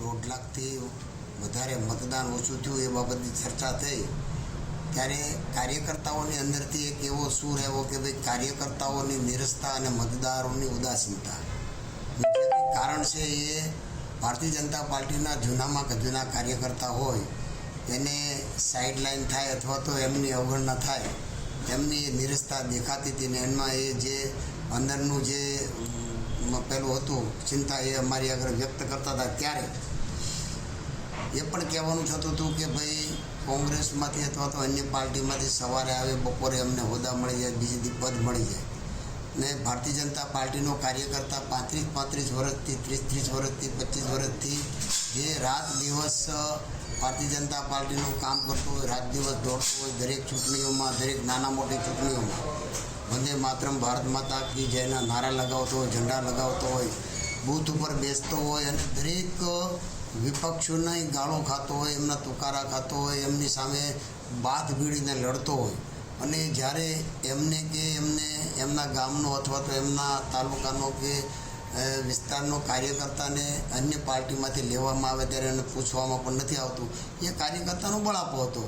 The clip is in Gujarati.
1.5 લાખથી વધારે મતદાન ઓછું થયું એ બાબતની ચર્ચા થઈ ત્યારે કાર્યકર્તાઓની અંદરથી એક એવો સૂર આવ્યો કે ભાઈ કાર્યકર્તાઓની નિરસતા અને મતદારોની ઉદાસીનતા કારણ છે એ ભારતીય જનતા પાર્ટીના જૂનામાં જૂના કાર્યકર્તા હોય એને સાઇડલાઇન થાય અથવા તો એમની અવગણના થાય એમની એ નિરસતા દેખાતી હતી ને એમાં એ જે અંદરનું જે પેલું હતું ચિંતા એ અમારી આગળ વ્યક્ત કરતા હતા ત્યારે એ પણ કહેવાનું થતું હતું કે ભાઈ કોંગ્રેસમાંથી અથવા તો અન્ય પાર્ટીમાંથી સવારે આવે બપોરે અમને હોદ્દા મળી જાય બીજી પદ મળી જાય ને ભારતીય જનતા પાર્ટીનો કાર્યકર્તા 35 વર્ષથી 30 વર્ષથી 25 વર્ષથી જે રાત દિવસ ભારતીય જનતા પાર્ટીનું કામ કરતો હોય રાત દિવસ દોડતો હોય દરેક ચૂંટણીઓમાં દરેક નાના મોટી ચૂંટણીઓમાં વંદે માતરમ ભારત માતા કી જયના નારા લગાવતો હોય ઝંડા લગાવતો હોય બૂથ ઉપર બેસતો હોય અને દરેક વિપક્ષોને ગાળો ખાતો હોય એમના તુકારા ખાતો હોય એમની સામે બાથ ભીડીને લડતો હોય અને જ્યારે એમને કે એમને એમના ગામનો અથવા તો એમના તાલુકાનો કે વિસ્તારનો કાર્યકર્તાને અન્ય પાર્ટીમાંથી લેવામાં આવે ત્યારે એને પૂછવામાં પણ નથી આવતું એ કાર્યકર્તાનો બળાપો હતો।